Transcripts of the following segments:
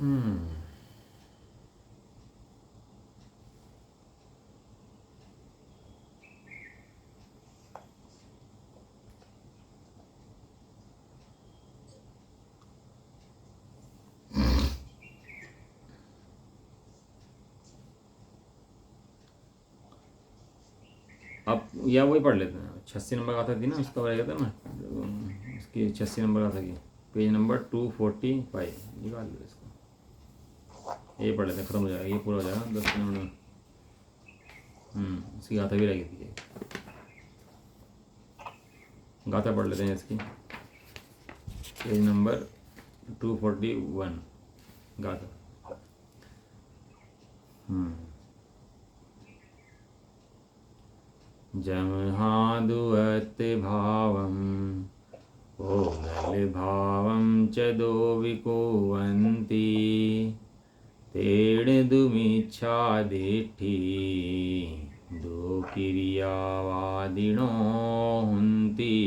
हम्म। अब या वही पढ़ लेते हैं, 86 नंबर का था थी ना उसका, रहेगा था ना उसकी 86 नंबर का था कि पेज नंबर 245, निकाल लो इसको। ये पढ़ लेते हैं, ख़त्म हो जाएगा, ये पूरा हो जाएगा 10 मिनट में। इसकी गाथा भी रहेगी थी, गाथा पढ़ लेते हैं इसकी, पेज नंबर 241 गाथा। जमहादुवत् भावम् ओनल भावं च दो विकुवन्ति तेण दुमिच्छा दिट्ठी दो क्रियावादिनो हुन्ति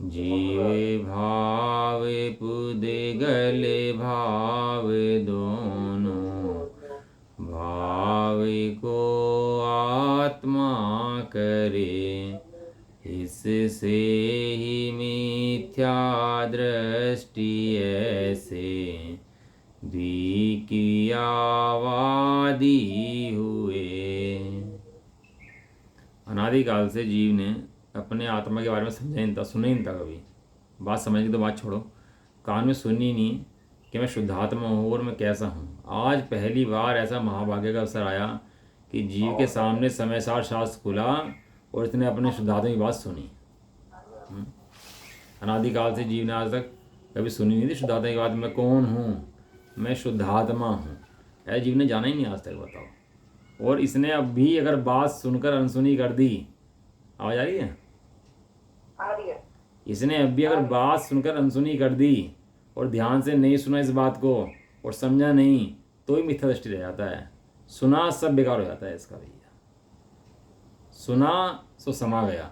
जीवे भावे पुदे गले भावे दोनों भावे को आत्मा करे इससे ही मिथ्या दृष्टि ऐसे द्विक्रियावादी हुए। अनादिकाल से जीव ने अपने आत्मा के बारे में समझा नहीं था, सुना ही नहीं था कभी। बात समझने की तो बात छोड़ो, कान में सुनी नहीं कि मैं शुद्धात्मा हूँ और मैं कैसा हूँ। आज पहली बार ऐसा महाभाग्य का अवसर आया कि जीव के सामने समय सार शास्त्र खुला और इसने अपने शुद्धात्मा की बात सुनी। अनादिकाल से जीव ने आज तक कभी सुनी नहीं थी शुद्धात्मा की बात, मैं कौन हूँ, मैं शुद्धात्मा हूँ। ऐसा जीव ने जाना ही नहीं आज तक, बताओ। और इसने अब भी अगर बात सुनकर अनसुनी कर दी, आवाज आ रही है? आ रही है। इसने अब भी अगर बात सुनकर अनसुनी कर दी और ध्यान से नहीं सुना इस बात को और समझा नहीं, तो ही मिथ्या दृष्टि रह जाता है। सुना सब बेकार हो जाता है इसका भैया। सुना सो समा गया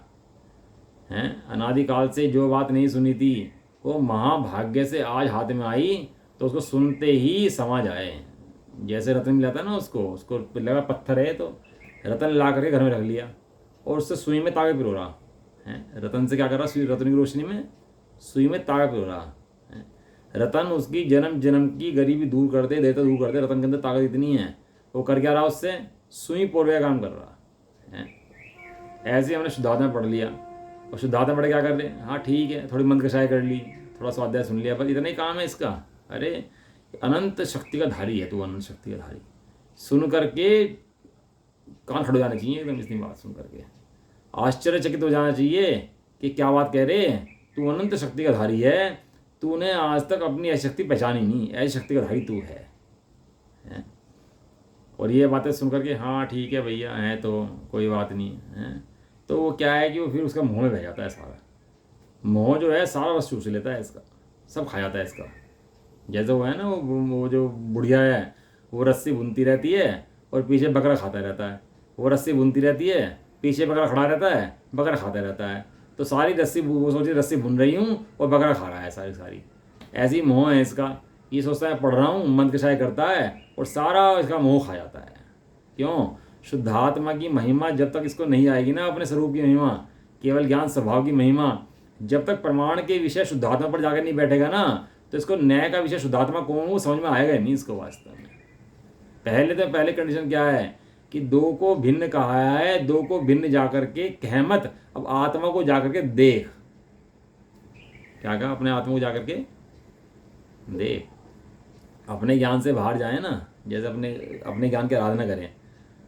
हैं। अनादिकाल से जो बात नहीं सुनी थी वो महाभाग्य से आज हाथ में आई, तो उसको सुनते ही समा जाए। जैसे रतन मिलाता ना, उसको लगा पत्थर है तो रतन ला करके घर में रख लिया और उससे सुई में ताकत पिरो रहा है। रतन से क्या कर रहा, सुई, रतन की रोशनी में सुई में ताकत पिरो रहा है। रतन उसकी जन्म जन्म की गरीबी दूर करते, देता दूर करते। रतन के अंदर ताकत इतनी है, वो कर क्या रहा, उससे सुई पोरवे काम कर रहा है। ऐसे ही हमने शुद्धात्मा पढ़ लिया और शुद्धात्मा पढ़ क्या कर ले, हाँ ठीक है, थोड़ी मंद कषाय कर ली, थोड़ा स्वाध्याय सुन लिया, बस इतना ही काम है इसका। अरे अनंत शक्ति का धारी है तू, अनंत शक्ति का धारी। सुन करके कान खड़े हो जाने चाहिए एकदम, इतनी बात सुन करके आश्चर्यचकित हो जाना चाहिए कि क्या बात कह रहे, तू अनंत शक्ति का धारी है, तूने आज तक अपनी ऐसी शक्ति पहचानी नहीं, ऐसी शक्ति का धारी तू है। और ये बातें सुन करके हाँ ठीक है भैया है तो कोई बात नहीं है, तो वो क्या है कि वो फिर उसका मुँह में बह जाता है सारा। मोह जो है सारा रस चूस लेता है इसका, सब खा जाता है इसका। जैसे वो है ना, वो जो बुढ़िया है, वो रस्सी बुनती रहती है और पीछे बकरा खाता रहता है। वो रस्सी बुनती रहती है, पीछे बकरा खड़ा रहता है, बकरा खाता रहता है। तो सारी रस्सी, वो सोची रस्सी बुन रही हूँ और बकरा खा रहा है सारी सारी। ऐसी मोह है इसका। ये सोचता है पढ़ रहा हूँ, मन कषाय करता है और सारा इसका मोह खा जाता है। क्यों? शुद्धात्मा की महिमा जब तक इसको नहीं आएगी ना, अपने स्वरूप की महिमा, केवल ज्ञान स्वभाव की महिमा, जब तक प्रमाण के विषय शुद्धात्मा पर जाकर नहीं बैठेगा ना, तो इसको न्याय का विषय शुद्धात्मा कौन वो समझ में आएगा ही नहीं इसको वास्तव में। पहले कंडीशन क्या है कि दो को भिन्न कहा है, दो को भिन्न जाकर के कह मत, अब आत्मा को जाकर के देख। क्या कहा? अपने आत्मा को जाकर के देख। अपने ज्ञान से बाहर जाए ना, जैसे अपने ज्ञान की आराधना करें,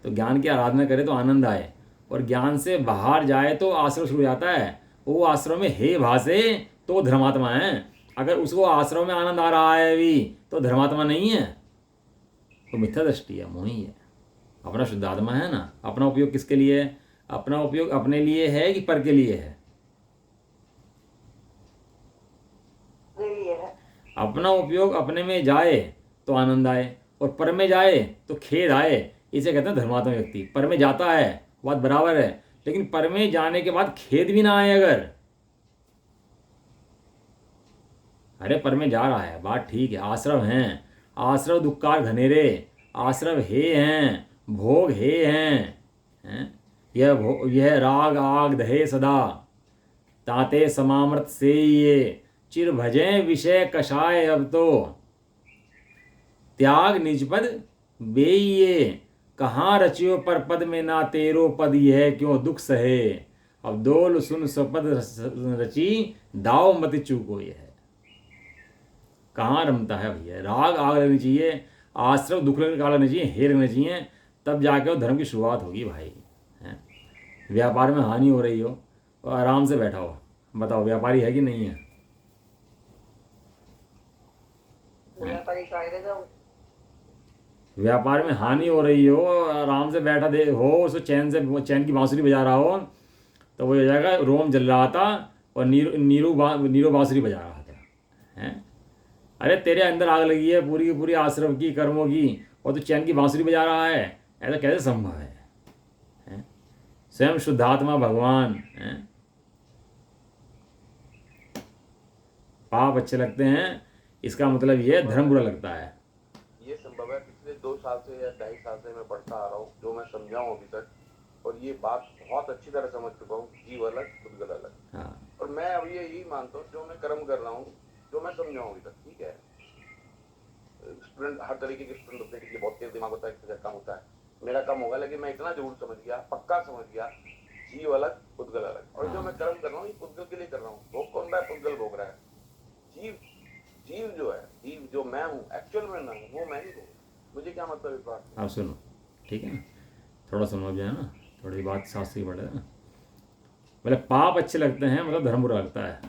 तो ज्ञान की आराधना करें तो आनंद आए, और ज्ञान से बाहर जाए तो आश्रम शुरू हो जाता है। वो आश्रम में हे भाषे तो धर्मात्मा है। अगर उसको आश्रम में आनंद आ रहा है भी तो धर्मात्मा नहीं है, तो मिथ्या दृष्टि है, मोही है। अपना शुद्धात्मा है ना। अपना उपयोग किसके लिए है? अपना उपयोग अपने लिए है कि पर के लिए है? अपना उपयोग अपने में जाए तो आनंद आए और पर में जाए तो खेद आए। इसे कहते हैं धर्मात्मा व्यक्ति। पर में जाता है, बात बराबर है, लेकिन पर में जाने के बाद खेद भी ना आए अगर, अरे पर में जा रहा है, बात ठीक है। आश्रव हैं, आश्रव दुक्कार घनेरे, आश्रव हे हैं, भोग हे हैं। यह राग आग दहे सदा, ताते समामृत से ये, चिर भजें विषय कषाय अब तो, त्याग निजपद बेइये, कहाँ रचियो पर पद में ना तेरो पद, यह क्यों दुख सहे, अब दोल सुन स्वपद रची, दाव मत चूको यह। कहाँ रमता है भैया, राग आग लगनी चाहिए, आश्रव दुख लगने चाहिए, हे लगने चाहिए, तब जाके वो धर्म की शुरुआत होगी भाई। हैं? व्यापार में हानि हो रही हो तो आराम से बैठा हो, बताओ व्यापारी है कि नहीं है? व्यापारी कायदे का व्यापार में हानि हो रही हो, आराम से बैठा दे हो, उसको चैन की बांसुरी बजा रहा हो, तो वो हो जाएगा रोम जल रहा था और नीरू बांसुरी बजा रहा था। हैं? अरे तेरे अंदर आग लगी है पूरी की पूरी आश्रम की, कर्मों की, और तू चैन की बांसुरी बजा रहा है, ऐसा कैसे संभव है? हैं? स्वयं शुद्धात्मा भगवान हैं? पाप अच्छे लगते हैं, इसका मतलब ये धर्म बुरा लगता है। ये संभव है, पिछले 2 साल से या 2.5 साल से मैं पढ़ता आ रहा हूँ, जो मैं समझा हूँ अभी तक, और ये बात बहुत अच्छी तरह समझ चुका हूँ, जीव अलग पुद्गल अलग। हाँ, और मैं अब ये यही मानता हूँ, जो मैं कर्म कर रहा हूँ, जो मैं समझा हूँ अभी तक, ठीक है। स्टूडेंट, हर तरीके के स्टूडेंट होते हैं, किसी बहुत तेज दिमाग होता है, किसी का कम होता है, मेरा कम होगा, लेकिन मैं इतना जरूर समझ गया, पक्का समझ गया, जीव अलग पुद्गल अलग। और जो मैं कर्म कर रहा हूँ, ये पुद्गल के लिए कर रहा हूँ। भोग कौन रहा है? पुद्गल भोग रहा है। जीव जो है, जीव जो मैं हूँ, एक्चुअल में मैं हूँ, वो मैं ही हूँ। मुझे क्या मतलब इस बात से? आप सुनो, ठीक है ना, थोड़ा सुनो अब जो है ना, थोड़ी बात शास्त्री पढ़े ना। मतलब पाप अच्छे लगते हैं, मतलब धर्म बुरा लगता है।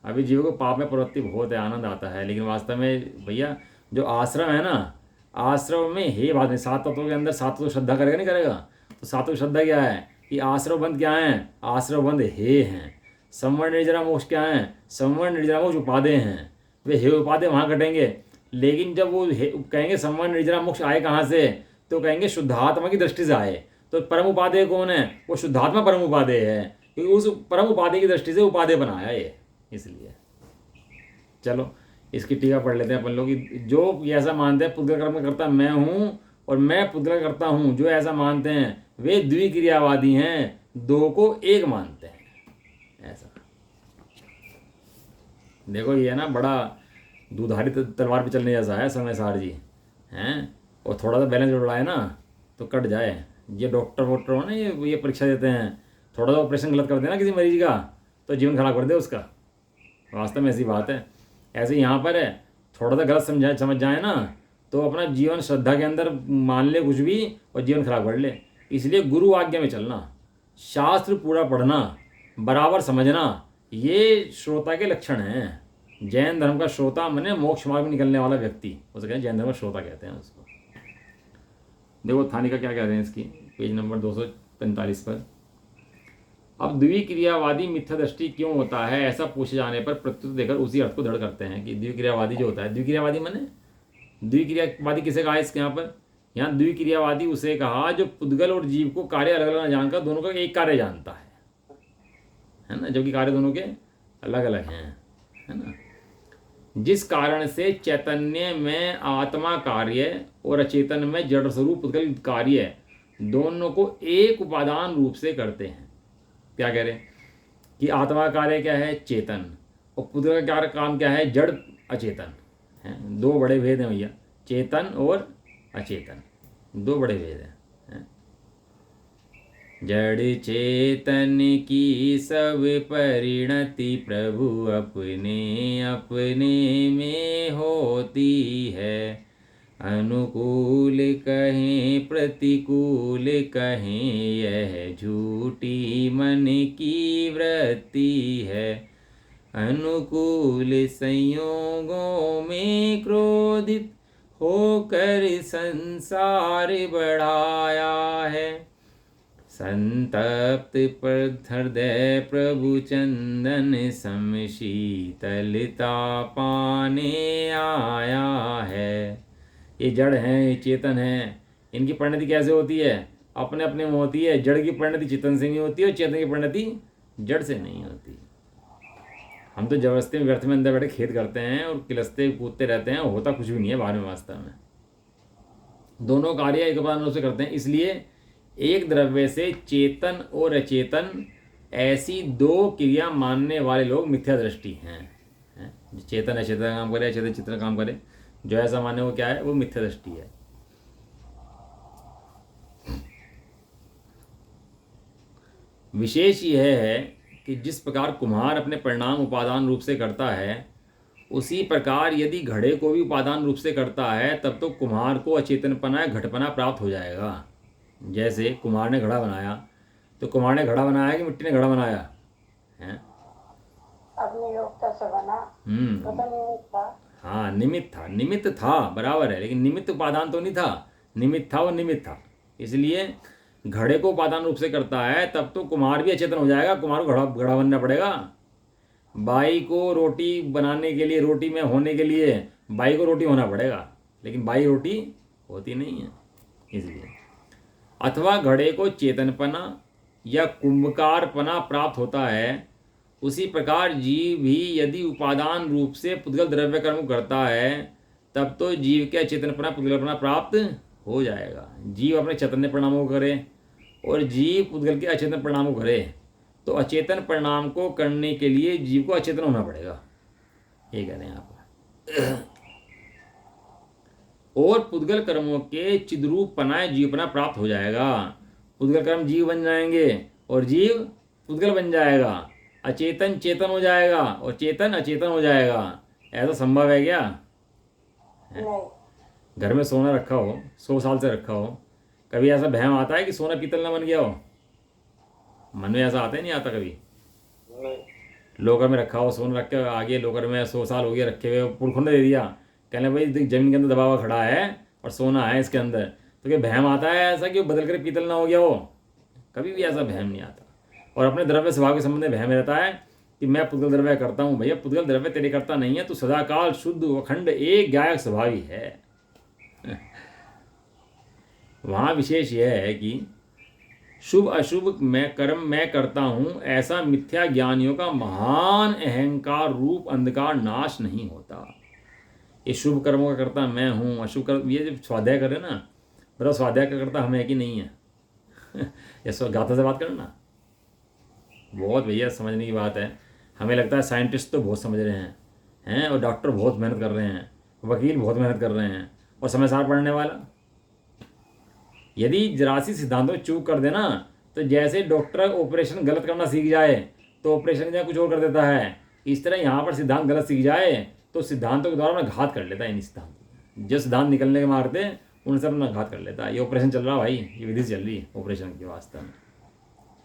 अभी जीव को पाप में प्रवृत्ति बहुत है, आनंद आता है, लेकिन वास्तव में भैया जो आश्रम है ना, आश्रम में हे बात नहीं, 7 तत्वों के अंदर 7 तत्व श्रद्धा करेगा नहीं करेगा, तो 7 श्रद्धा क्या है कि आश्रव बंद क्या है, आश्रव बंद हे हैं। संवर्ण निर्जरा मोक्ष क्या है, संवर्ण निर्जरा मोक्ष उपादेय हैं। वे हे उपादेय वहाँ कटेंगे, लेकिन जब वो कहेंगे संवर्ण निर्जरा मोक्ष आए कहाँ से, तो कहेंगे शुद्धात्मा की दृष्टि से आए। तो परम उपादेय कौन है? वो शुद्धात्मा परम उपादेय है, क्योंकि उस परम उपादेय की दृष्टि से उपादेय बनाया ये, इसलिए। चलो इसकी टीका पढ़ लेते हैं अपन लोग कि जो ऐसा मानते हैं पुद्गल कर्म करता मैं हूँ और मैं पुद्गल करता हूँ, जो ऐसा मानते हैं वे द्विक्रियावादी हैं, 2 को एक मानते हैं। ऐसा देखो, ये ना बड़ा दूधारी तलवार पे चलने जैसा है समय सार जी हैं, और थोड़ा सा बैलेंस उड़ाए ना तो कट जाए। ये डॉक्टर वॉक्टर हो ना, ये परीक्षा देते हैं, थोड़ा सा ऑपरेशन गलत कर देना किसी मरीज का तो जीवन खराब कर दे उसका। वास्तव में ऐसी बात है। ऐसे यहाँ पर है, थोड़ा सा गलत समझ जाए ना तो अपना जीवन श्रद्धा के अंदर मान ले कुछ भी और जीवन खराब कर ले। इसलिए गुरु आज्ञा में चलना, शास्त्र पूरा पढ़ना, बराबर समझना, ये श्रोता के लक्षण हैं। जैन धर्म का श्रोता माने मोक्ष मार्ग में निकलने वाला व्यक्ति, उसे कहते हैं जैन धर्म का श्रोता कहते हैं उसको। देखो थानी का क्या कह रहे हैं इसकी, पेज नंबर 245 पर। अब द्विक्रियावादी मिथ्या दृष्टि क्यों होता है, ऐसा पूछे जाने पर प्रत्युत्तर देकर उसी अर्थ को दृढ़ करते हैं कि द्विक्रियावादी जो होता है, द्विक्रियावादी माने द्विक्रियावादी किसे कहा इसके यहाँ द्विक्रियावादी उसे कहा जो पुद्गल और जीव को कार्य अलग अलग जानकर दोनों का एक कार्य जानता है ना, जबकि कार्य दोनों के अलग अलग हैं, है ना। जिस कारण से चैतन्य में आत्मा कार्य और अचेतन में जड़ स्वरूप पुद्गल कार्य दोनों को एक उपादान रूप से करते हैं। क्या कह रहे हैं कि आत्मा कार्य क्या है? चेतन, और पुद्गल का कार्य काम क्या है? जड़ अचेतन है। 2 बड़े भेद हैं भैया, चेतन और अचेतन, 2 बड़े भेद हैं। जड़ चेतन की सब परिणति प्रभु अपने अपने में होती है, अनुकूल कहें प्रतिकूल कहें यह झूठी मन की वृत्ति है, अनुकूल संयोगों में क्रोधित होकर संसार बढ़ाया है, संतप्त पर हृदय प्रभु चंदन सम शीतलता पाने आया है। ये जड़ हैं, ये चेतन हैं, इनकी परिणति कैसे होती है? अपने अपने में होती है। जड़ की परिणति चेतन से नहीं होती और चेतन की परिणति जड़ से नहीं होती। हम तो जबरदस्ती में व्यर्थ में अंदर बैठे खेद करते हैं और किलसते कूदते रहते हैं, होता कुछ भी नहीं है बाहर में वास्तव में। दोनों कार्य एक उपादान रूप से करते हैं, इसलिए एक द्रव्य से चेतन और अचेतन ऐसी दो क्रिया मानने वाले लोग मिथ्या दृष्टि हैं। जो चेतन अचेतन का काम करे, अचेतन चित्र काम करे, जो ऐसा माने वो क्या है, वो मिथ्या दृष्टि है। विशेष यह है कि जिस प्रकार कुम्हार अपने परिणाम उपादान रूप से करता है, उसी प्रकार यदि घड़े को भी उपादान रूप से करता है, तब तो कुम्हार को अचेतनपना घटपना प्राप्त हो जाएगा। जैसे कुम्हार ने घड़ा बनाया, तो कुम्हार ने घड़ा बनाया कि मिट्टी ने घड़ा बनाया है? अपनी योग्यता से बना, वो तो निमित्त था। हाँ, निमित्त था बराबर है, लेकिन निमित्त उपादान तो नहीं था, निमित्त था और निमित्त था। इसलिए घड़े को उपादान रूप से करता है, तब तो कुम्हार भी अचेतन हो जाएगा, कुम्हार को घड़ा बनना पड़ेगा। बाई को रोटी बनाने के लिए, रोटी में होने के लिए बाई को रोटी होना पड़ेगा, लेकिन बाई रोटी होती नहीं है। इसलिए अथवा घड़े को चेतनपना या कुंभकारपना प्राप्त होता है, उसी प्रकार जीव भी यदि उपादान रूप से पुद्गल द्रव्य कर्म करता है, तब तो जीव के अचेतनपना पुद्गलपना प्राप्त हो जाएगा। जीव अपने चैतन्य परिणामों को करे और जीव पुद्गल के अचेतन परिणामों को करे, तो अचेतन परिणाम को करने के लिए जीव को अचेतन होना पड़ेगा, ये कह रहे हैं आप। और पुद्गल कर्मों के चिद्रूपनाय जीवपना प्राप्त हो जाएगा। पुद्गल कर्म जीव बन जाएंगे और जीव पुद्गल बन जाएगा, अचेतन चेतन हो जाएगा और चेतन अचेतन हो जाएगा। ऐसा संभव है क्या? नहीं, घर में सोना रखा हो, 100 साल से रखा हो, कभी ऐसा भ्रम आता है कि सोना पीतल ना बन गया हो? मन में ऐसा आता ही नहीं आता कभी? लोकर में रखा हो, सोना रख के आगे लोकर में 100 साल हो गया रखे हुए, पुरखुंड दे दिया, कहने भाई जमीन के अंदर दबा हुआ खड़ा है और सोना है इसके अंदर, तो क्या भ्रम आता है ऐसा कि बदल कर पीतल ना हो गया हो? कभी भी ऐसा भ्रम नहीं आता। और अपने द्रव्य स्वभाव के संबंध में भ्रम रहता है कि मैं पुद्गल द्रव्य करता हूँ। भैया पुद्गल द्रव्य तेरे करता नहीं है, तो सदाकाल शुद्ध अखंड एक गायक स्वभावी है। वहाँ विशेष यह है कि शुभ अशुभ मैं कर्म मैं करता हूँ, ऐसा मिथ्या ज्ञानियों का महान अहंकार रूप अंधकार नाश नहीं होता। ये शुभ कर्मों का करता मैं हूँ, अशुभ कर्म, ये जब स्वाध्याय करे ना, बताओ स्वाध्याय का करता हमें है कि नहीं है? ये गाथा से बात करना बहुत भैया समझने की बात है। हमें लगता है साइंटिस्ट तो बहुत समझ रहे हैं और डॉक्टर बहुत मेहनत कर रहे हैं, वकील बहुत मेहनत कर रहे हैं, और समझदार पढ़ने वाला यदि जरासी सिद्धांतों में चूक कर देना, तो जैसे डॉक्टर ऑपरेशन गलत करना सीख जाए तो ऑपरेशन की जगह कुछ और कर देता है, इस तरह यहाँ पर सिद्धांत गलत सीख जाए तो सिद्धांतों के द्वारा अपना घात कर लेता है। इन सिद्धांत जो सिद्धांत निकलने के मारते उनसे अपना घात कर लेता है। ये ऑपरेशन चल रहा भाई, ये विधि चल रही है ऑपरेशन के वास्ते में।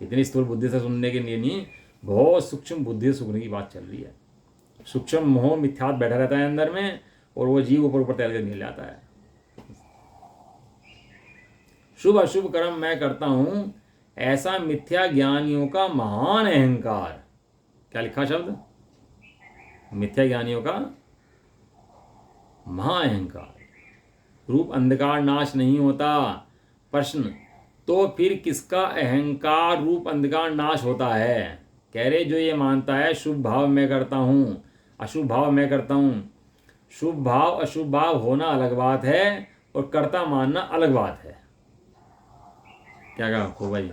इतनी स्थूल बुद्धि से सुनने के लिए नहीं, बहुत सूक्ष्म बुद्धि से सुनने की बात चल रही है। सूक्ष्म मोह मिथ्यात बैठा रहता है अंदर में और वो जीव ऊपर ऊपर तैर कर निकल जाता है। शुभ अशुभ कर्म मैं करता हूं, ऐसा मिथ्या ज्ञानियों का महान अहंकार। क्या लिखा शब्द? मिथ्या ज्ञानियों का महाअहंकार रूप अंधकार नाश नहीं होता। प्रश्न, तो फिर किसका अहंकार रूप अंधकार नाश होता है? कह रहे जो ये मानता है शुभ भाव मैं करता हूँ, अशुभ भाव मैं करता हूँ। शुभ भाव अशुभ भाव होना अलग बात है और कर्ता मानना अलग बात है। क्या कहा आपको भाई?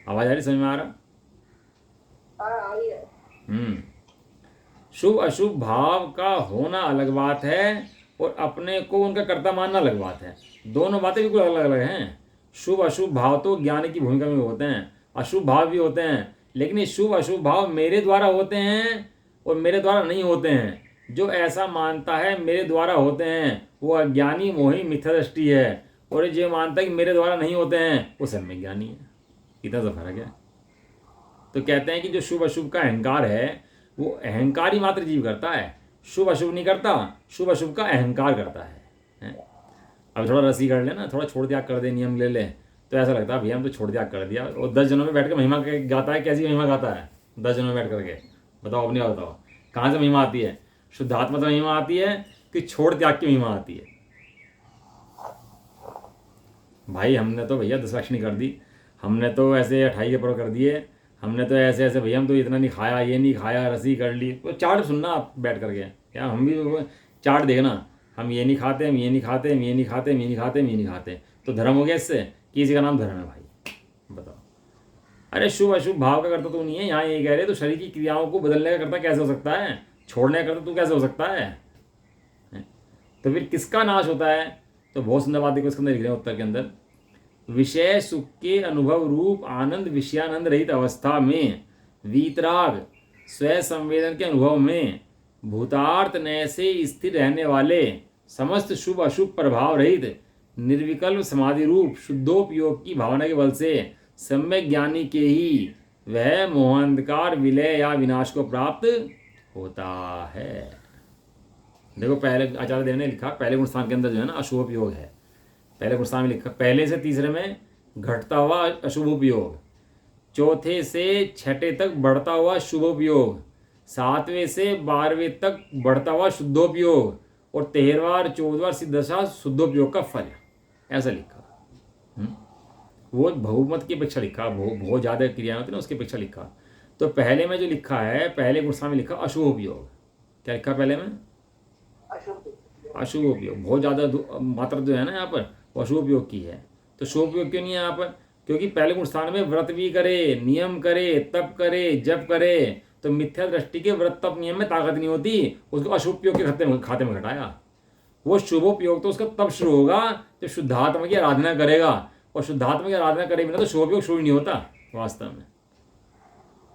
आवाज आ रही, समझ में आ रहा? आ रही है। शुभ अशुभ भाव का होना अलग बात है और अपने को उनका कर्ता मानना अलग बात है। दोनों बातें बिल्कुल अलग अलग हैं। शुभ अशुभ भाव तो ज्ञान की भूमिका में होते हैं, अशुभ भाव भी होते हैं, लेकिन ये शुभ अशुभ भाव मेरे द्वारा होते हैं और मेरे द्वारा नहीं होते हैं। जो ऐसा मानता है मेरे द्वारा होते हैं वो अज्ञानी मोही मिथ्या दृष्टि है, और जो मानता है कि मेरे द्वारा नहीं होते हैं वो सम्यक ज्ञानी है। इतना सा फर्क है। तो कहते हैं कि जो शुभ अशुभ का अहंकार है वो अहंकार ही मात्र जीव करता है, शुभ अशुभ नहीं करता, शुभ अशुभ का अहंकार करता है? अब थोड़ा रसी कर ले ना, थोड़ा छोड़ त्याग कर दे, नियम ले ले, तो ऐसा लगता है भैया हम तो छोड़ त्याग कर दिया। और 10 जनों में बैठ कर महिमा गाता है। कैसी महिमा गाता है 10 जनों में बैठ करके? बताओ, अपनी बात बताओ, कहाँ से महिमा आती है? शुद्धात्मा से महिमा आती है कि छोड़ त्याग की महिमा आती है? भाई हमने तो भैया 10 लक्षणी कर दी, हमने तो ऐसे 28 के पर्व कर दिए, हमने तो ऐसे ऐसे भैया, हम तो इतना नहीं खाया, ये नहीं खाया, रसी कर ली। तो चार्ट सुनना आप बैठ करके, क्या हम भी वो चार्ट देखना, हम ये नहीं खाते, हम ये नहीं खाते, हम ये नहीं खाते, हम ये नहीं खाते, हम ये नहीं खाते, तो धर्म हो गया इससे? किसी का नाम धर्म है भाई, बताओ। अरे शुभ अशुभ भाव का करता तो नहीं है, यहाँ ये कह रहे तो शरीर की क्रियाओं को बदलने का करता कैसे हो सकता है? छोड़ने का करता तो कैसे हो सकता है? तो फिर किसका नाश होता है? तो बहुत सुंदर बात देखो इसके अंदर लिख रहे हैं उत्तर के अंदर, विषय सुख के अनुभव रूप आनंद विषयानंद रहित अवस्था में वीतराग स्वयं संवेदन के अनुभव में भूतार्थ नय से स्थिर रहने वाले समस्त शुभ अशुभ प्रभाव रहित निर्विकल्प समाधि रूप शुद्धोपयोग की भावना के बल से सम्यक ज्ञानी के ही वह मोहांधकार विलय या विनाश को प्राप्त होता है। देखो पहले आचार्य देव ने लिखा, पहले गुण स्थान के अंदर जो है ना अशुभोपयोग है, पहले गुण स्थान में लिखा, पहले से तीसरे में घटता हुआ अशुभोपयोग, चौथे से छठे तक बढ़ता हुआ शुभोपयोग, 7वें से 12वें तक बढ़ता हुआ शुद्धोपयोग, और 13वां और 14वां सिद्धदशा शुद्धोपयोग का फल, ऐसा लिखा। वो बहुमत की अपेक्षा लिखा, बहुत ज़्यादा क्रियाएं होती ना उसकी अपेक्षा लिखा। तो पहले में जो लिखा है, पहले गुण स्थान में लिखा अशुभोपयोग, क्या लिखा पहले में? अशुभ उपयोग, बहुत ज़्यादा मात्रा जो है ना यहाँ पर वो अशुभ उपयोग की है। तो शुभ उपयोग क्यों नहीं है यहाँ पर? क्योंकि पहले गुण स्थान में व्रत भी करे, नियम करे, तप करे, जप करे, तो मिथ्या दृष्टि के व्रत तप नियम में ताकत नहीं होती, उसको अशुभ उपयोग के खाते में घटाया। वो शुभोपयोग तो उसका तब शुरू होगा जब शुद्धात्मा की आराधना करेगा, और शुद्धात्मा की आराधना करे बिना तो शुभोपयोग शुरू नहीं होता वास्तव में।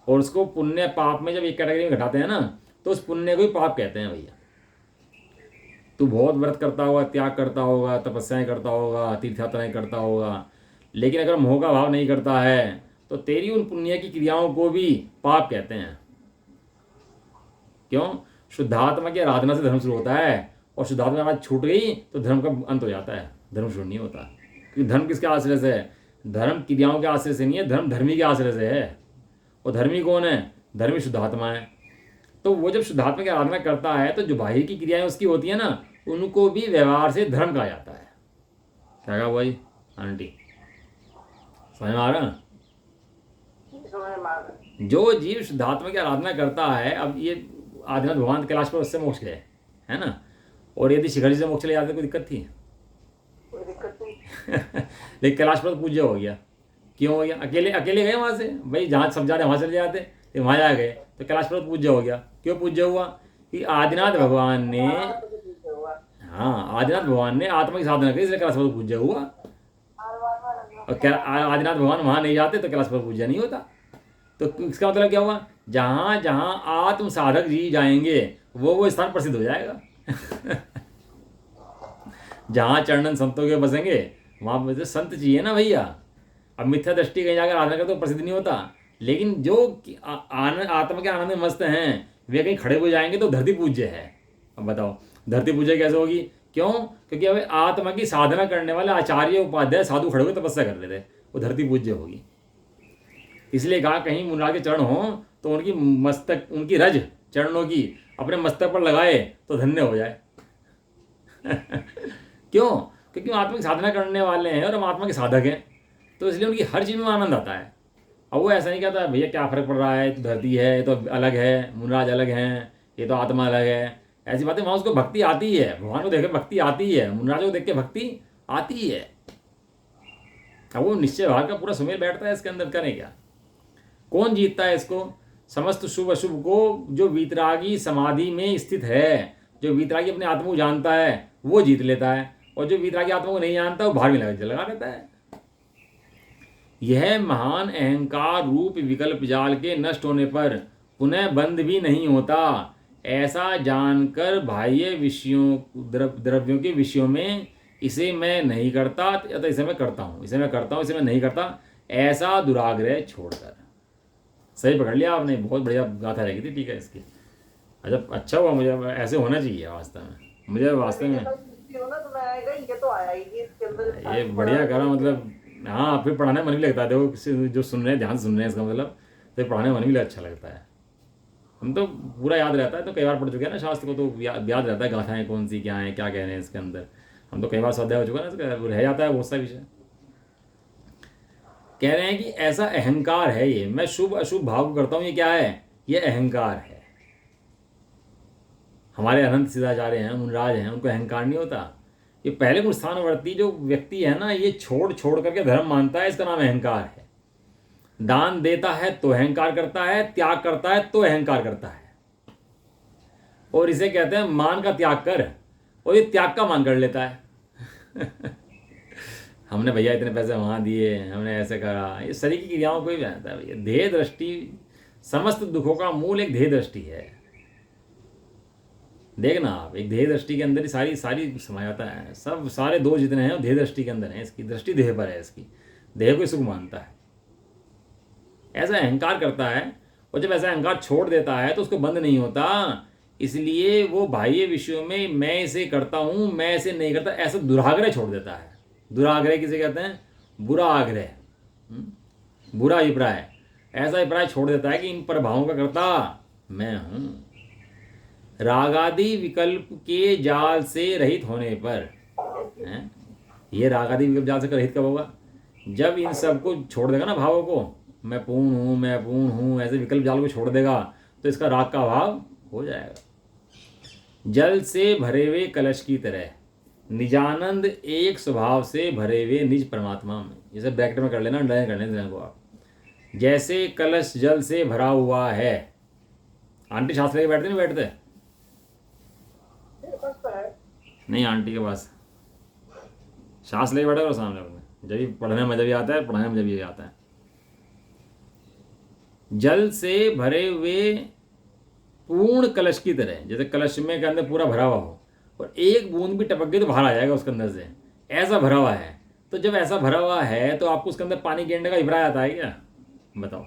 और उसको पुण्य पाप में जब एक कैटेगरी में घटाते हैं ना, तो उस पुण्य को ही पाप कहते हैं भैया। तू बहुत व्रत करता होगा, त्याग करता होगा, तपस्याएं करता होगा, तीर्थ यात्राएं करता होगा, लेकिन अगर मोह का भाव नहीं करता है तो तेरी उन पुण्य की क्रियाओं को भी पाप कहते हैं। क्यों? शुद्धात्मा की आराधना से धर्म शुरू होता है, और शुद्धात्मा की आराधना छूट गई तो धर्म का अंत हो जाता है, धर्म शुरू नहीं होता। क्योंकि धर्म किसके आश्रय से है? धर्म क्रियाओं के आश्रय से नहीं है, धर्म धर्मी के आश्रय से है। और धर्मी कौन है? धर्मी शुद्धात्मा है। तो वो जब शुद्धात्मा की आराधना करता है तो जो बाह्य की क्रियाएं उसकी होती है ना, उनको भी व्यवहार से धर्म कहा जाता है। क्या कहा भाई आंटी, समझ में आ रहा? जो जीव शुद्धात्मा की आराधना करता है, अब ये आदिनाथ भगवान कैलाश पर उससे मोक्ष गए है ना, और यदि शिखर जी से मोक्ष ले जाते कोई दिक्कत थी? लेकिन कैलाश पर पूज्य हो गया। क्यों हो गया? अकेले अकेले गए वहां से, भाई जहाँ सब जा रहे वहां चले जाते, तो वहां जा गए तो कैलाश पर्वत पूज्य हो गया। क्यों पूज्य हुआ? कि आदिनाथ भगवान ने, हाँ आदिनाथ भगवान ने आत्मा की साधना की, इसलिए कैलाश पर्वत पूज्य हुआ। और आदिनाथ भगवान वहां नहीं जाते तो कैलाश पर्वत पूज्य नहीं होता। तो इसका मतलब क्या हुआ? जहां जहां आत्म साधक जी जाएंगे वो स्थान प्रसिद्ध हो जाएगा। जहां चरणन संतों के बसेंगे वहां तो संत चाहिए ना भैया। अब मिथ्या दृष्टि कहीं जाकर आराधना करते तो प्रसिद्ध नहीं होता, लेकिन जो आत्मा के आनंद में मस्त हैं वे कहीं खड़े हो जाएंगे तो धरती पूज्य है। अब बताओ धरती पूज्य कैसे होगी? क्यों? क्योंकि अब आत्मा की साधना करने वाले आचार्य उपाध्याय साधु खड़े हुए तपस्या कर रहे थे, वो धरती पूज्य होगी। इसलिए कहा कहीं मुनराज के चरण हो तो उनकी मस्तक, उनकी रज चरणों की अपने मस्तक पर लगाए तो धन्य हो जाए। क्यों? क्योंकि वो आत्मा की साधना करने वाले हैं और हम आत्मा के साधक हैं, तो इसलिए उनकी हर चीज़ में आनंद आता है। अब वो ऐसा नहीं कहता भैया क्या फ़र्क पड़ रहा है, तो धरती है तो अलग है, मुनराज अलग हैं, ये तो आत्मा अलग है, ऐसी बातें। वहाँ उसको भक्ति आती है, भगवान को देख के भक्ति आती है, मुनराज को देख के भक्ति आती है। अब वो निश्चय भाव का पूरा सुमेल बैठता है इसके अंदर, करें क्या? कौन जीतता है इसको? समस्त शुभ अशुभ को जो वीतरागी समाधि में स्थित है, जो वीतरागी अपने आत्मा को जानता है वो जीत लेता है, और जो वीतरागी आत्मा को नहीं जानता वो भार में लगा देता है। यह महान अहंकार रूप विकल्प जाल के नष्ट होने पर पुनः बंद भी नहीं होता, ऐसा जानकर बाह्य विषयों द्रव्यों के विषयों में इसे मैं नहीं करता या इसे मैं करता हूँ, इसे मैं करता हूँ, इसे मैं नहीं करता, ऐसा दुराग्रह छोड़कर। सही पकड़ लिया आपने, बहुत बढ़िया गाथा रहेगी थी। ठीक है इसकी, अच्छा हुआ, मुझे ऐसे होना चाहिए वास्तव में। मुझे वास्तव में ये बढ़िया करा, मतलब हाँ फिर पढ़ाने में मन भी लगता है। देखो जो सुन रहे हैं ध्यान सुन रहे हैं, इसका मतलब तो पढ़ाने में मन भी अच्छा लगता है। हम तो पूरा याद रहता है, तो कई बार पढ़ चुके हैं ना शास्त्र को, तो याद रहता है गाथाएं कौन सी क्या हैं, क्या कह रहे हैं इसके अंदर। हम तो कई बार स्वाध्याय हो चुका है ना, रह जाता है बहुत सा विषय। कह रहे हैं कि ऐसा अहंकार है, ये मैं शुभ अशुभ भाव को करता हूँ, ये क्या है? ये अहंकार है। हमारे अनंत सिद्धाचार्य हैं, मुनराज हैं, उनको अहंकार नहीं होता। ये पहले कुछ स्थानवर्ती जो व्यक्ति है ना, ये छोड़ छोड़ करके धर्म मानता है, इसका नाम अहंकार है। दान देता है तो अहंकार करता है, त्याग करता है तो अहंकार करता है, और इसे कहते हैं मान का त्याग कर, और ये त्याग का मान कर लेता है। हमने भैया इतने पैसे वहाँ दिए, हमने ऐसे करा, ये शरीर की क्रियाओं को ही जानता है भैया। ध्येय दृष्टि, समस्त दुखों का मूल एक ध्येय दृष्टि है। देखना आप, एक ध्येय दृष्टि के अंदर ही सारी समा जाता है। सब सारे दोष जितने हैं वो ध्येय दृष्टि के अंदर है। इसकी दृष्टि ध्येय पर है, इसकी ध्येय को सुख मानता है, ऐसा अहंकार करता है। और जब ऐसा अहंकार छोड़ देता है तो उसको बंद नहीं होता। इसलिए वो बाह्य विषयों में मैं इसे करता हूँ, मैं इसे नहीं करता, ऐसा दुराग्रह छोड़ देता है। दुराग्रह किसे कहते हैं? बुरा आग्रह, बुरा अभिप्राय। ऐसा अभिप्राय छोड़ देता है कि इन प्रभावों का करता मैं हूँ। रागादि विकल्प के जाल से रहित होने पर, हैं, ये रागादि विकल्प जाल से रहित कब होगा? जब इन सबको छोड़ देगा ना, भावों को, मैं पूर्ण हूँ, मैं पूर्ण हूँ, ऐसे विकल्प जाल को छोड़ देगा तो इसका राग का भाव हो जाएगा। जल से भरे हुए कलश की तरह निजानंद एक स्वभाव से भरे हुए निज परमात्मा में। जैसे ब्रैकेट में कर लेना, अंडरलाइन कर लेना को आप। जैसे कलश जल से भरा हुआ है। आंटी शास्त्र लेके बैठते नहीं बैठते? नहीं, आंटी के पास शास्त्र लेके बैठे और सामने अपने, जब भी पढ़ने में जब भी आता है, पढ़ाने में जब भी आता है। जल से भरे हुए पूर्ण कलश की तरह, जैसे कलश में के अंदर पूरा भरा हुआ हो और एक बूंद भी टपक गई तो बाहर आ जाएगा उसके अंदर से, ऐसा भरा हुआ है। तो जब ऐसा भरा हुआ है तो आपको उसके अंदर पानी गिरने का अभिप्राय आता है क्या? बताओ।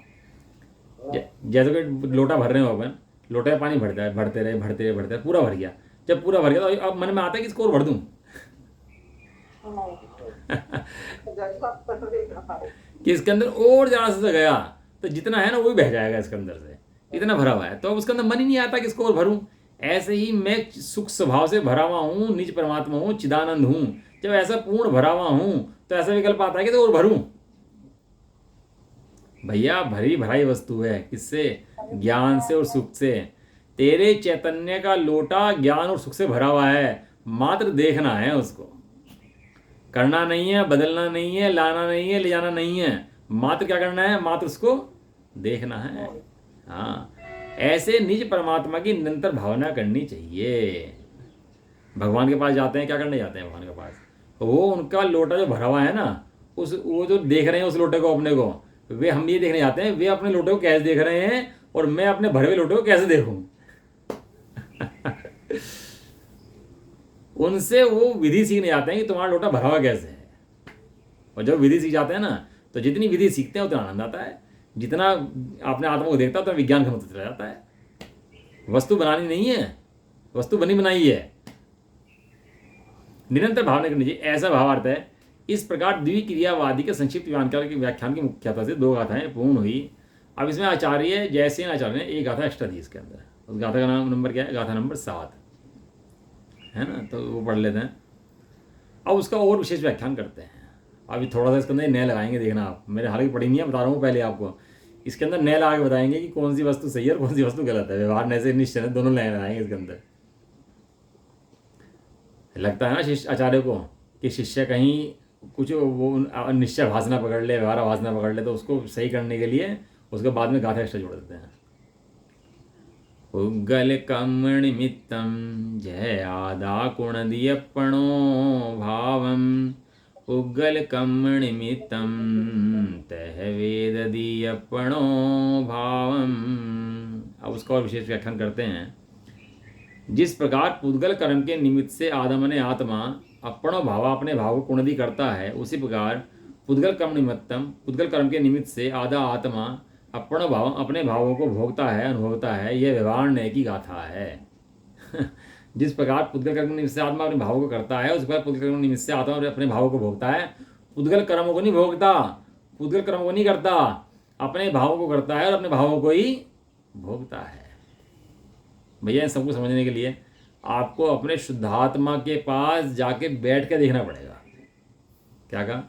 जैसे कोई लोटा भर रहे हो अपन, लोटे में पानी भरता है, भरते रहे पूरा भर गया। जब पूरा भर गया तो अब मन में आता है कि इसको और भर दूं। कि इसके अंदर और ज्यादा से गया तो जितना है ना वो भी बह जाएगा इसके अंदर से, इतना भरा हुआ है। तो अब उसके अंदर मन ही नहीं आता कि इसको और भरूं। ऐसे ही मैं सुख स्वभाव से भरा हुआ हूँ, निज परमात्मा हूँ, चिदानंद हूँ। जब ऐसा पूर्ण भरा हुआ हूँ तो ऐसा विकल्प आता है कि तो और भरूं। भैया भरी भराई वस्तु है, किससे? ज्ञान से और सुख से। तेरे चैतन्य का लोटा ज्ञान और सुख से भरा हुआ है, मात्र देखना है उसको। करना नहीं है, बदलना नहीं है, लाना नहीं है, ले जाना नहीं है, मात्र क्या करना है? मात्र उसको देखना है। हाँ, ऐसे निज परमात्मा की निरंतर भावना करनी चाहिए। भगवान के पास जाते हैं, क्या करने जाते हैं भगवान के पास? वो उनका लोटा जो भरा हुआ है ना, वो जो देख रहे हैं उस लोटे को, अपने को, वे हम ये देखने जाते हैं वे अपने लोटे को कैसे देख रहे हैं और मैं अपने भरे हुए लोटे को कैसे देखूं। उनसे वो विधि सीखने जाते हैं कि तुम्हारा लोटा भरा हुआ कैसे है। और जब विधि सीख जाते हैं ना, तो जितनी विधि सीखते हैं उतना आनंद आता है। जितना अपने आत्मा को देखता है उतना विज्ञान खत्म होता चला जाता है। वस्तु बनानी नहीं है, वस्तु बनी बनाई है। निरंतर भावना करनी चाहिए, ऐसा भावार्थ है। इस प्रकार द्विक्रियावादी के संक्षिप्त व्याख्यान की मुख्यता से 2 गाथाएं पूर्ण हुई। अब इसमें आचार्य जयसेन आचार्य ने एक गाथा एक्स्ट्रा दी इसके अंदर। उस गाथा का नाम नंबर क्या है? गाथा नंबर 7 है ना, तो वो पढ़ लेते हैं। अब उसका और विशेष व्याख्यान करते हैं। अभी थोड़ा सा इसके अंदर नए लगाएंगे, देखना आप। मेरे हालांकि पढ़ी नहीं है, बता रहा हूँ पहले आपको। इसके अंदर नए लगा के बताएंगे कि कौन सी वस्तु सही है और कौन सी वस्तु गलत है। व्यवहार नए से निश्चय है, दोनों नए लगाएंगे इसके अंदर। लगता है ना शिष्य आचार्य को कि शिष्य कहीं कुछ वो निश्चय भाषना पकड़ ले, व्यवहार भाषना पकड़ ले, तो उसको सही करने के लिए उसके बाद में गाथा एक्स्ट्रा जोड़ देते हैं। उग्गल कम निमित्तम जय आदा कुण दियपणो भावम, उग्गल कम निमित्तम तह वेद दियपणो भावम। अब उसका और विशेष व्याख्यान करते हैं। जिस प्रकार पुद्गल कर्म के निमित्त से आदम ने आत्मा अपनो भाव अपने भाव को कुणदी करता है, उसी प्रकार पुद्गल कर्म निमित्तम, पुद्गल कर्म के निमित्त से आधा आत्मा अपनो भाव अपने भावों को भोगता है, अनुभवता है। यह व्यवहार न्याय की गाथा है। जिस प्रकार पुद्गल कर्म निमित्त से आत्मा अपने भावों को करता है, उस प्रकार पुद्गल कर्म निमित्त से आत्मा अपने भावों को भोगता है। पुद्गल कर्मों को नहीं भोगता, पुद्गल कर्मों को नहीं करता, अपने भावों को करता है और अपने भावों को ही भोगता है। भैया इन सबको समझने के लिए आपको अपने शुद्धात्मा के पास जाके बैठ के देखना पड़ेगा। क्या कहा?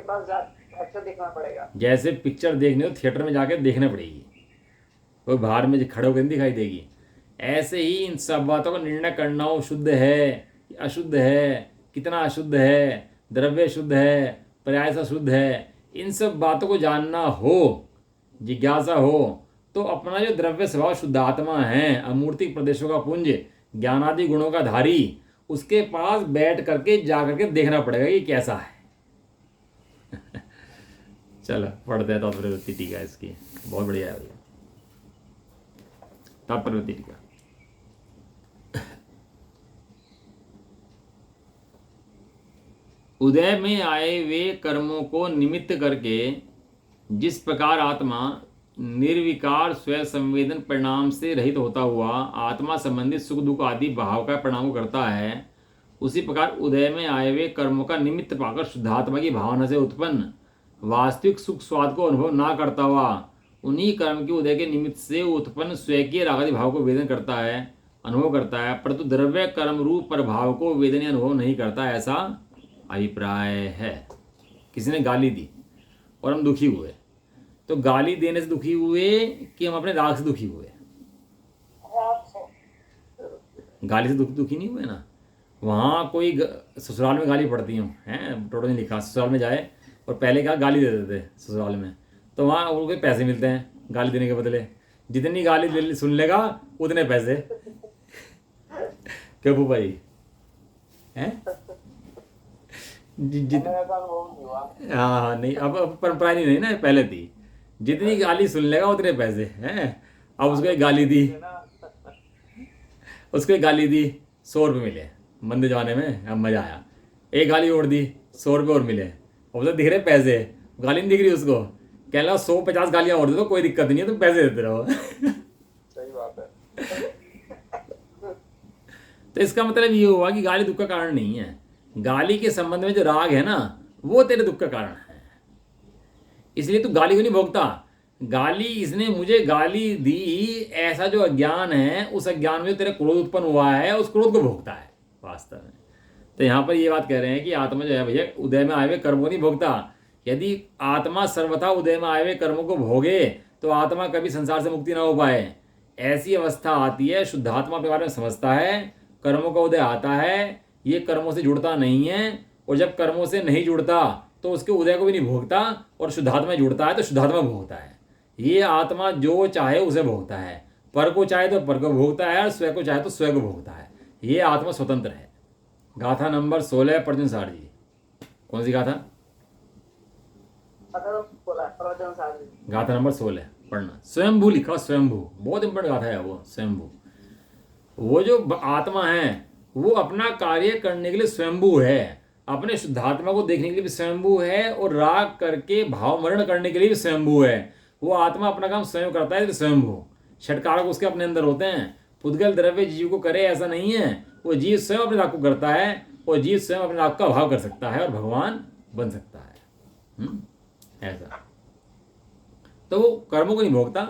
पास अच्छा देखना पड़ेगा। जैसे पिक्चर देखनी हो थिएटर में जाके देखना पड़ेगी, कोई बाहर में खड़े होकर नहीं दिखाई देगी। ऐसे ही इन सब बातों का निर्णय करना हो, शुद्ध है कि अशुद्ध है, कितना अशुद्ध है, द्रव्य शुद्ध है, पर्याय से शुद्ध है, इन सब बातों को जानना हो, जिज्ञासा हो, तो अपना जो द्रव्य स्वभाव शुद्ध आत्मा है, अमूर्तिक प्रदेशों का पुंज, ज्ञानादि गुणों का धारी, उसके पास बैठ करके जा करके देखना पड़ेगा ये कैसा है। चलो पढ़ते हैं तात्पर्य टीका इसकी, बहुत बढ़िया है भैया तात्पर्य टीका। उदय में आए वे कर्मों को निमित्त करके जिस प्रकार आत्मा निर्विकार स्वयं संवेदन परिणाम से रहित होता हुआ आत्मा संबंधित सुख दुख आदि भाव का परिणाम करता है, उसी प्रकार उदय में आए हुए कर्मों का निमित्त पाकर शुद्धात्मा की भावना से उत्पन्न वास्तविक सुख स्वाद को अनुभव ना करता हुआ उन्हीं कर्म के उदय के निमित्त से उत्पन्न स्वकीय रागादि भाव को वेदन करता है, अनुभव करता है, परंतु द्रव्य कर्म रूप प्रभाव को वेदनीय अनुभव नहीं करता, ऐसा अभिप्राय है। किसी ने गाली दी और हम दुखी हुए, तो गाली देने से दुखी हुए कि हम अपने राग से दुखी हुए? गाली से दुखी नहीं हुए ना। वहाँ कोई ससुराल में गाली पड़ती हूँ हैं, टोटो ने लिखा ससुराल में जाए और पहले क्या गाली दे देते ससुराल में, तो वहाँ उनको पैसे मिलते हैं गाली देने के बदले, जितनी गाली सुन लेगा उतने पैसे। क्यों भूपा जी हैं? हाँ नहीं, अब परंपरा नहीं रही ना, पहले थी जितनी गाली सुन लेगा उतने पैसे हैं। अब उसको एक गाली दी, उसको एक गाली दी 100 रुपये मिले मंदे जमाने में, अब मजा आया। एक गाली और दी 100 रुपये और मिले, अब उसे दिख रहे पैसे, गाली नहीं दिख रही उसको, कह लो 150 गालियां और दे दो कोई दिक्कत नहीं है, तुम पैसे देते रहो। सही बात है। तो इसका मतलब ये हुआ कि गाली दुख का कारण नहीं है, गाली के संबंध में जो राग है ना वो तेरे दुख का कारण है, इसलिए तू गाली को नहीं भोगता। गाली इसने मुझे गाली दी, ऐसा जो अज्ञान है उस अज्ञान में जो तेरे क्रोध उत्पन्न हुआ है उस क्रोध को भोगता है वास्तव में। तो यहाँ पर ये बात कह रहे हैं कि आत्मा जो है भैया उदय में आए हुए कर्म को नहीं भोगता। यदि आत्मा सर्वथा उदय में आए हुए कर्मों को भोगे तो आत्मा कभी संसार से मुक्ति ना हो पाए। ऐसी अवस्था आती है, शुद्धात्मा अपने बारे में समझता है, कर्मों का उदय आता है, ये कर्मों से जुड़ता नहीं है, और जब कर्मों से नहीं जुड़ता तो उसके उदय को भी नहीं भोगता, और शुद्धात्मा जुड़ता है तो शुद्धात्मा भोगता है। ये आत्मा जो चाहे उसे भोगता है, पर को चाहे तो पर को भोगता है, स्वयं को चाहे तो स्वयं को भोगता है। ये आत्मा स्वतंत्र है। गाथा नंबर 16 प्रवचन सार जी, कौन सी गाथा? गाथा नंबर 16 पढ़ना। स्वयंभू लिखा, स्वयंभू बहुत इंपॉर्टेंट गाथा है वो। स्वयंभू, वो जो आत्मा है वो अपना कार्य करने के लिए स्वयंभू है, अपने शुद्धात्मा को देखने के लिए भी स्वयंभू है, और राग करके भाव मरण करने के लिए भी स्वयंभू है। वो आत्मा अपना काम स्वयं करता है, स्वयंभू। षटकारक उसके अपने अंदर होते हैं। पुद्गल द्रव्य जीव को करे ऐसा नहीं है, वो जीव स्वयं अपने राग को करता है, और जीव स्वयं अपने राग का अभाव कर सकता है और भगवान बन सकता है। ऐसा तो वो कर्मों को नहीं भोगता,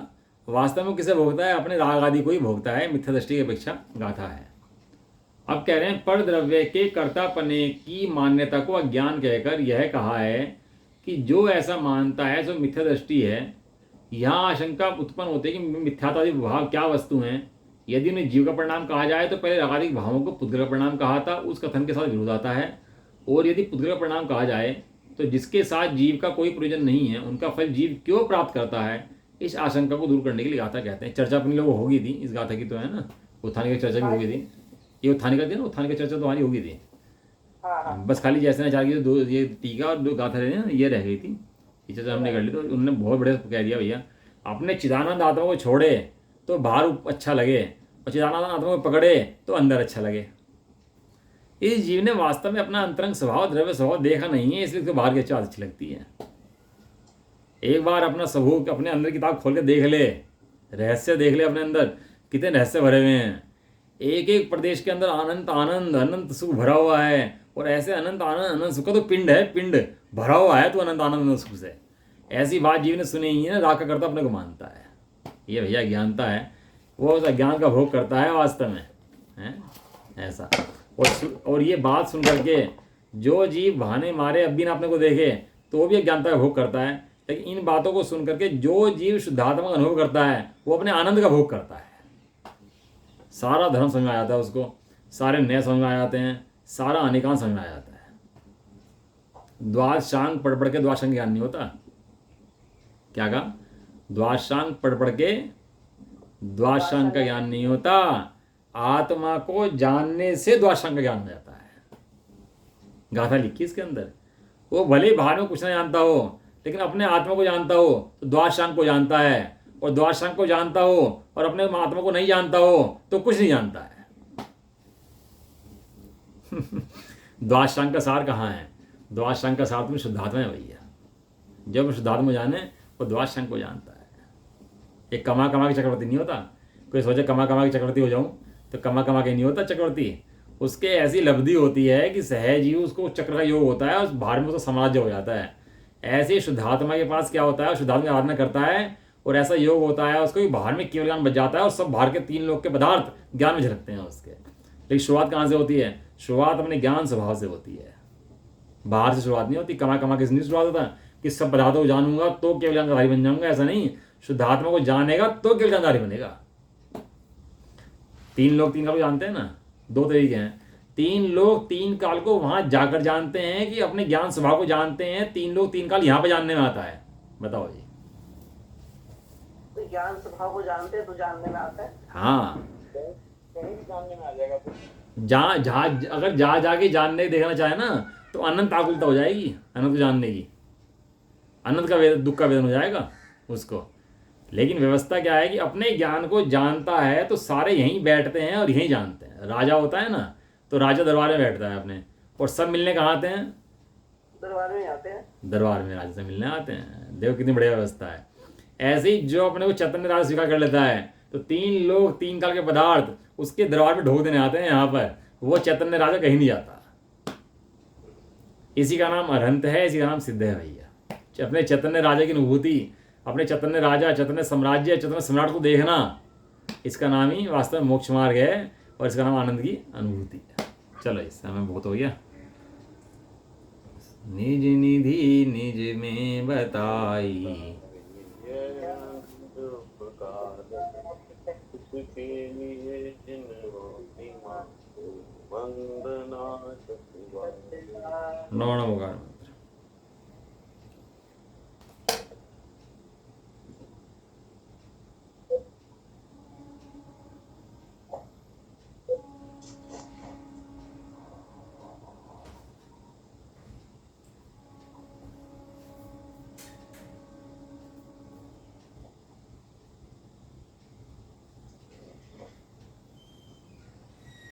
वास्तव में किसे भोगता है? अपने राग आदि को ही भोगता है। मिथ्या दृष्टि की अपेक्षा गाथा है। अब कह रहे हैं पर द्रव्य के कर्तापने की मान्यता को अज्ञान कहकर यह कहा है कि जो ऐसा मानता है जो मिथ्या दृष्टि है। यहाँ आशंका उत्पन्न होती है कि मिथ्यात्वादी भाव क्या वस्तु हैं। यदि उन्हें जीव का परिणाम कहा जाए तो पहले रागादिक भावों को पुद्गल का परिणाम कहा था, उस कथन के साथ विरोध आता है। और यदि पुद्गल का परिणाम कहा जाए तो जिसके साथ जीव का कोई प्रयोजन नहीं है उनका फल जीव क्यों प्राप्त करता है, इस आशंका को दूर करने के लिए गाथा कहते हैं। चर्चा अपनी लोगों होगी थी इस गाथा की, तो है ना, उत्थानी की चर्चा भी होगी थी। ये उत्थानी का थी ना, उत्थानी की चर्चा तो हमारी होगी थी। बस खाली जैसे आचार्य की दो ये टीका और 2 गाथा रहे ना, ये रह गई थी, ये चर्चा हमने कर ली। तो उन्होंने बहुत बढ़िया कह दिया, भैया अपने चिदानंद आत्मा को छोड़े तो बाहर अच्छा लगे, और चिदानंद आत्मा को पकड़े तो अंदर अच्छा लगे। इस जीव ने वास्तव में अपना अंतरंग स्वभाव द्रव्य स्वभाव देखा नहीं है, इसलिए उसको बाहर की अच्छा अच्छी लगती है। एक बार अपना स्वभाव अपने अंदर किताब खोल के देख ले, रहस्य देख ले अपने अंदर, कितने रहस्य भरे हुए हैं। एक एक प्रदेश के अंदर अनंत आनंद अनंत सुख भरा हुआ है, और ऐसे अनंत आनंद अनंत सुख का तो पिंड है, पिंड भरा हुआ है तो अनंत आनंद अनंत सुख से। ऐसी बात जीव ने सुनी ही है ना, राग का करता अपने को मानता है। ये भैया ज्ञानता है, वो उस अज्ञान का भोग करता है वास्तव में, है ऐसा। और ये बात सुन करके जो जीव बहाने मारे अब भी ना अपने को देखे, तो तो वो भी अज्ञानता का भोग करता है। लेकिन इन बातों को सुन करके जो जीव शुद्धात्मा का अनुभव करता है वो अपने आनंद का भोग करता है। सारा धर्म समझ में आ जाता है उसको, सारे न्याय समझ में आ जाते हैं, सारा अनेकांत समझ में आ जाता है। द्वादशांग पढ़ पढ़ के द्वादशांग ज्ञान नहीं होता। क्या कहा? द्वादशांग पढ़ पढ़ के द्वादशांग का ज्ञान नहीं होता, आत्मा को जानने से द्वादशांग का ज्ञान हो जाता है। गाथा लिखी इसके अंदर। वो भले बाहर में कुछ नहीं जानता हो, लेकिन अपने आत्मा को जानता हो तो द्वादशांग को जानता है, और द्वादशांग को जानता हो और अपने आत्मा को नहीं जानता हो तो कुछ नहीं जानता है। द्वादशांग का सार कहाँ है? द्वादशांग का सार तुम्हें शुद्धात्मा है भैया। जब शुद्धात्मा जाने वो द्वादशांग को जानता है। एक कमा कमा के चक्रवर्ती नहीं होता। कोई सोचे कमा कमा के चक्रवर्ती हो जाऊं, तो कमा कमा के नहीं होता चक्रवर्ती। उसके ऐसी लब्धि होती है कि सहज ही उसको चक्र का योग होता है और बाहर में उसका साम्राज्य हो जाता है। ऐसे शुद्धात्मा के पास क्या होता है? शुद्धात्मा की आराधना करता है और ऐसा योग होता है उसको कि बाहर में केवल ज्ञान बच जाता है और सब बाहर के 3 लोक के पदार्थ ज्ञान में झलकते हैं उसके। लेकिन शुरुआत कहाँ से होती है? शुरुआत अपने ज्ञान स्वभाव से होती है, बाहर से शुरुआत नहीं होती। कमा कमा के नहीं शुरुआत होता कि सब पदार्थों को जानूंगा तो केवल ज्ञानधारी बन जाऊंगा, ऐसा नहीं। शुद्धात्मा को जानेगा तो केवल ज्ञानधारी बनेगा। 3 लोग 3 काल को जानते हैं ना, 2 तरीके हैं। 3 लोग 3 काल को वहां जाकर जानते हैं कि अपने ज्ञान स्वभाव को जानते हैं। 3 लोग 3 काल यहाँ पे जानने में आता है। बताओ जी। तो ज्ञान स्वभाव को जानते हैं तो जानने में आता है। हाँ, कहीं भी जानने में आ जाएगा। तो अगर जा जाके जानने देखना चाहे ना तो अनंत आकुलता हो जाएगी अनंत को जानने की। अनंत का दुख का वेदन हो जाएगा उसको। लेकिन व्यवस्था क्या है कि अपने ज्ञान को जानता है तो सारे यहीं बैठते हैं और यहीं जानते हैं। राजा होता है ना, तो राजा दरबार में बैठता है अपने, और सब मिलने कहाँ आते हैं? दरबार में आते हैं। दरबार में राजा से मिलने आते हैं। देखो कितनी बढ़िया व्यवस्था है। ऐसे ही जो अपने को चैतन्य राजा स्वीकार कर लेता है तो 3 लोग 3 काल के पदार्थ उसके दरबार में ढोक देने आते हैं यहाँ पर। वो चैतन्य राजा कहीं नहीं जाता। इसी का नाम अरहंत है, इसी का नाम सिद्ध है भैया। अपने चैतन्य राजा की अनुभूति, अपने चैतन्य राजा, चैतन्य साम्राज्य, चैतन्य सम्राट को देखना, इसका नाम ही वास्तव में मोक्ष मार्ग है और इसका नाम आनंद की अनुभूति है। चलो इस समय बहुत हो गया। निज निधि निज में बताई, वंदना। नमो नमः।